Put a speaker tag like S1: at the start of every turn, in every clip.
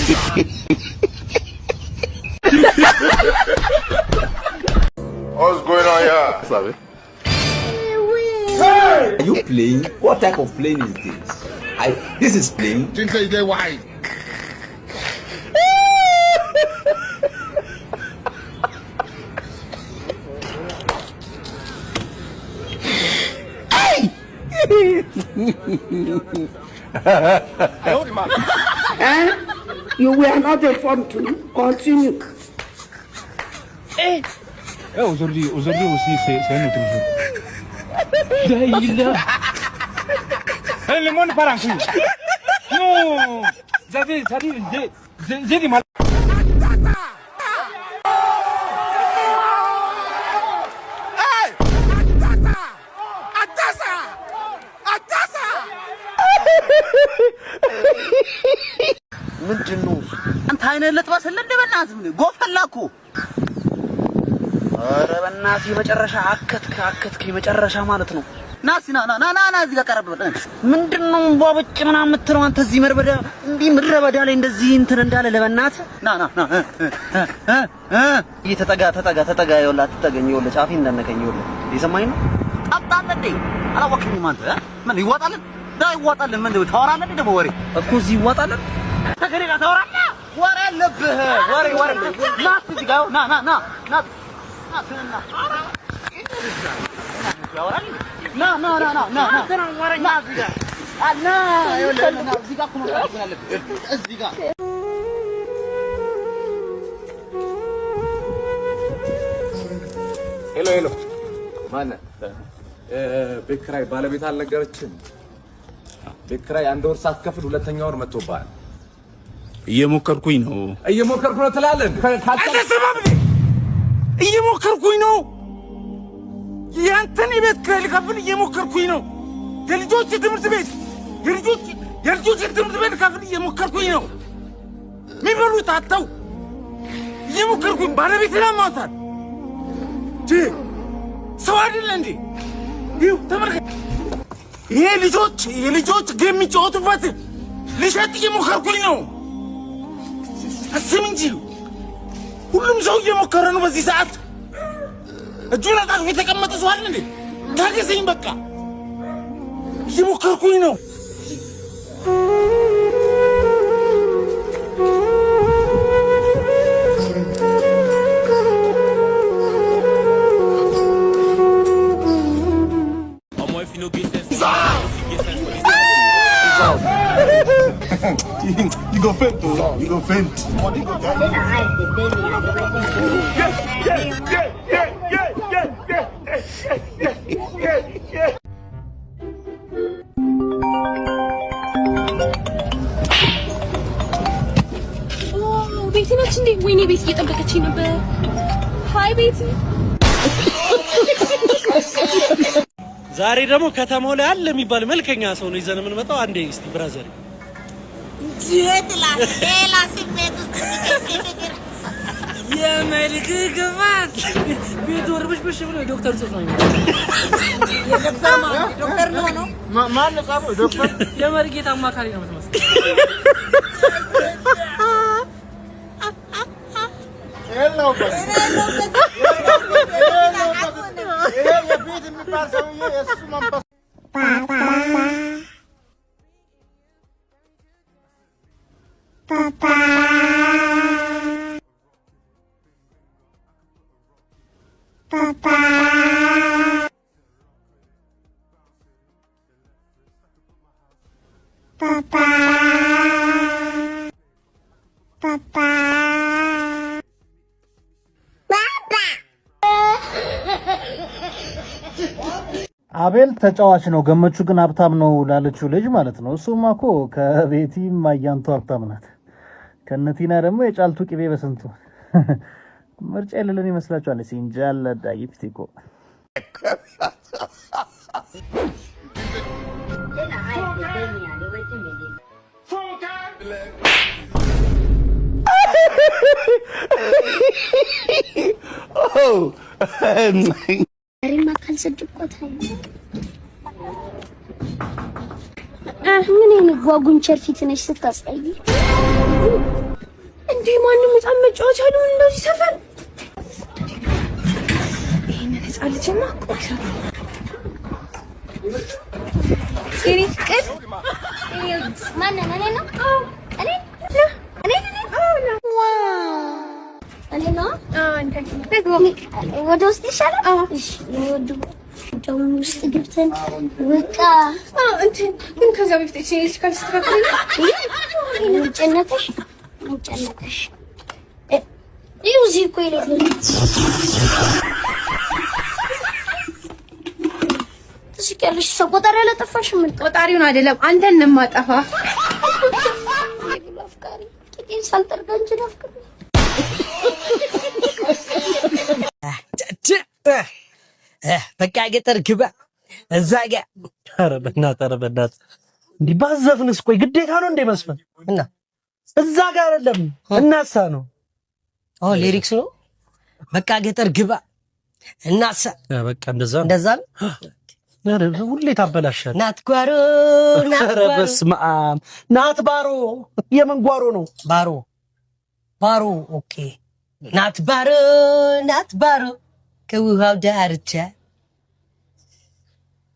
S1: What's going on here?
S2: Sorry.
S3: Hey! Are you playing? What type of playing is this? This is playing.
S1: Think say they wise.
S4: You were not a fun to continue.
S5: aujourd'hui aussi c'est un autre jour. Daïla. Le monde part en couille. Non. J'ai du mal.
S6: ምንድነው አንተ አይነ ለጥባሰለ እንደበናት ምን ጎፈላኩ ኧረ በእናትህ የመጨረሻ አከትክ የመጨረሻ ማለት ነው ናሲና ና እዚህ ጋር ቀረብ በል ምንድነው ባበጭ ምናምን የምትለው አንተ እዚህ መርበዳ እንዲህ ምድረበዳ ላይ እንደዚህ እንትን እንዳለ ለበናት ና ተጠጋ ይኸውልህ አትጠገኝ ይኸውልህ ጫፊ እንዳነከኝ ይኸውልህ ይሰማኝ ነው አጣለ እንዴ አላወቅኝም አንተ ምን ይዋጣልን ይዋጣልን ምን ታወራለህ ደግሞ ወሬ እኮ እዚህ ይዋጣልን ተከሪጋ ታወራለህ ወሬ አለብህ ወሬ ና እዚህ ጋር ና
S2: ሄሎ ማነህ ቤት ኪራይ ባለቤት አልነገረችም ቤት ኪራይ አንድ ወር ሳትከፍል ሁለተኛ ወር መጥቶብሃል
S5: እየሞከርኩኝ ነው
S2: ትላለህ
S5: እየሞከርኩኝ ነው ያንተን የቤት ኪራይ ልከፍል እየሞከርኩኝ ነው የልጆች ትምህርት ቤት ልከፍል እየሞከርኩኝ ነው የሚበሉት አጥተው እየሞከርኩኝ ባለቤት ለማውጣት ሰው አይደለ እንዴ ይኸው ተመልከት ይሄ የልጆች ጌም የሚጫወቱበት ልሸጥ እየሞከርኩኝ ነው አስም እንጂ ሁሉም ሰው እየሞከረ ነው በዚህ ሰዓት እጁን አጣጥፎ የተቀመጠ ሰው አለ እንዴ ታገሰኝ በቃ እየሞከርኩኝ ነው
S1: You go faint, though. You go faint.
S7: ቤቲ ነች እንዴ? ወይኔ ቤት እየጠበቀችኝ ነበር። ሃይ ቤቲ።
S8: ዛሬ ደግሞ ከተማው ላይ አለ የሚባል መልከኛ ሰው ነው ይዘን የምንመጣው። አንዴ እስቲ ብራዘር
S9: ሌላ ስሜት ውስጥ
S8: የመልክ ግባት ቤት ወርብሽ ብሎ ዶክተር ጽፎ ነው
S9: ዶክተር ነው
S1: ማን ነው ዶክተር
S8: የመርጌታ አማካሪ ነው ማለት
S1: ነው የቤት የሚባል ሰውዬ የእሱ መንፈስ
S10: አቤል ተጫዋች ነው ገመቹ ግን ሀብታም ነው ላለችው ልጅ ማለት ነው እሱማ እኮ ከቤቲም አያንቱ ሀብታም ናት ከነቲና ደግሞ የጫልቱ ቅቤ በስንቱ ምርጫ የሌለን ይመስላችኋል ሲንጃል ዳይፍቲኮ
S7: ሪማ ካልሰድቆታል ምን የጓጉንቸር ፊት ነሽ ስታስጠይ እንዴ ማንም ህፃን መጫወቻ አሉን እንደዚህ ሰፈር ይሄንን ህፃን ልጅማ ቆይሳ ሲሪስ ቅድ ማን ነው እኔ ነው አንተ ደግሞ ወደ ውስጥ ይሻላል እሺ ወደ ጆም ውስጥ ገብተን ወጣ እንትን ግን ከዛ በፊት እሺ ካልስተካከለ ጨነቀሽ እዚህ እኮ ይለኝ ትስቀልሽ ሰቆጣሪ ያለጠፋሽ ምን ቆጣሪውን አይደለም አንተን ነው ማጠፋ አፍቃሪ ቂጤን ሳልጠርጋ እንጂ አፍቃሪ
S8: በቃ ገጠር ግባ እዛ ጋር ኧረ በእናትህ እንዲህ ባዘፍንስ ቆይ ግዴታ ነው እንደ መስፈን እና እዛ ጋር አይደለም እናሳ ነው ሊሪክስ ነው በቃ ገጠር ግባ እናሳ በቃ እንደዛ ነው ሁሌ ታበላሻል ናት ጓሮ ኧረ በስመ አብ ናት ባሮ የምን ጓሮ ነው ባሮ ኦኬ ናት ባሮ ከውሃው ዳርቻ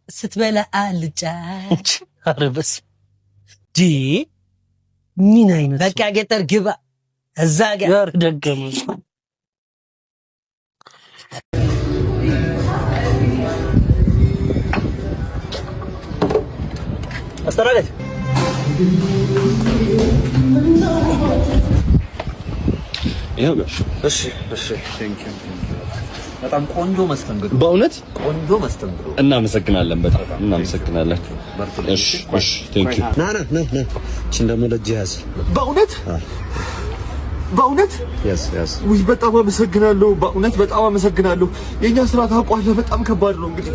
S8: ስትበላ አልጫ ኧረ በስመ ዲ ምን አይነት በቃ ገጠር ግባ እዛ ጋር ደገመ አስተራለት
S2: ይሄው ጋር እሺ ቴንክ ዩ በጣም ቆንጆ መስተንግዶ
S11: በእውነት
S2: ቆንጆ መስተንግዶ
S11: እናመሰግናለን በጣም እናመሰግናለን እሺ ቴንክ ዩ ና እቺን ደግሞ ለእጅህ ያዝ
S1: በእውነት yes ውይ በጣም አመሰግናለሁ በእውነት በጣም አመሰግናለሁ የኛ ስራ ታውቃለህ በጣም ከባድ ነው እንግዲህ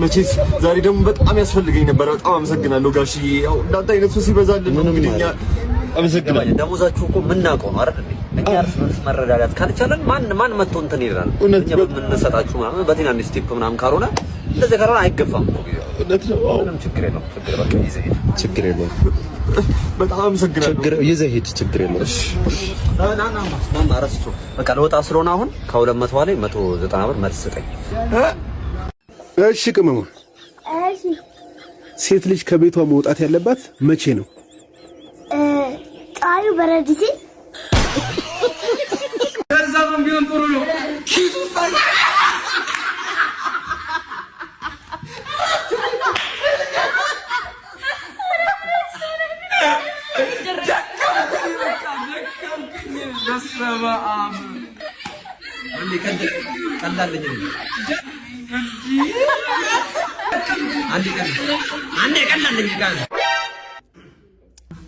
S1: መቼስ ዛሬ ደግሞ በጣም ያስፈልገኝ ነበር በጣም አመሰግናለሁ ጋሽዬ ያው እንዳንተ አይነት ሰው ሲበዛልን እንግዲህ እኛ
S2: አመሰግናለሁ ደሞዛችሁ እኮ ምናውቀው ነው አይደል እኛ እርስ በርስ መረዳዳት ካልቻለን ማን መጥቶ እንትን ይላል እኛ በምንሰጣችሁ ማለት በትናንሽ ስቴፕ ምናምን ካልሆነ እንደዚህ ካልሆነ አይገፋም እውነት ነው ምንም ችግር የለውም በቃ ችግር የለውም በጣም አመሰግናለሁ ይዘህ ሂድ ችግር የለውም ና አረስቶ በቃ ለወጣ ስለሆነ አሁን ከ200 ላይ 190 ብር መልስ ሰጠኝ
S11: እሺ ቅመሙ
S9: እሺ
S11: ሴት ልጅ ከቤቷ መውጣት ያለባት መቼ ነው
S9: ጣዩ በረድ ሲል
S5: ከዛም ቢሆን ጥሩ ነው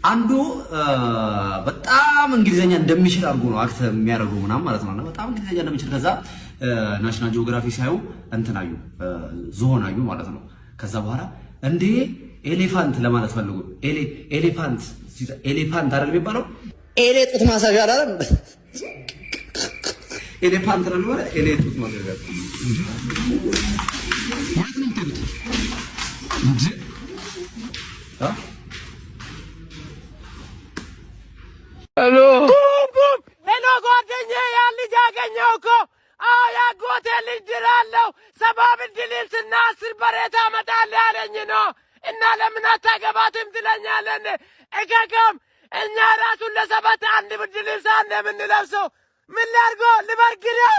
S6: አንዱ በጣም እንግሊዘኛ እንደሚችል አድርጎ ነው አክት የሚያደርገው ምናምን ማለት ነው። በጣም እንግሊዘኛ እንደሚችል ከዛ ናሽናል ጂኦግራፊ ሳዩ እንትን አዩ ዝሆን አዩ ማለት ነው። ከዛ በኋላ እንዴ ኤሌፋንት ለማለት ፈልጉ ኤሌፋንት አይደል የሚባለው ኤሌ ጡት ማሳጅ አይደል ኤሌፋንት ነው ማለት ኤሌ ጡት ማሳጅ እንጂ
S5: ሄሎ ጓደኛዬ ያ ልጅ አገኘው እኮ ያጎቴ ልጅ ድራለው 70 ድሊል እና 10 በሬ ታመጣለህ አለኝ ነው እና ለምን አታገባትም ትለኛለህ እከከም እኛ ራሱን ለ7 አንድ ብድሊል ሳን የምንለብሰው ምን ላድርገው ልበርግደው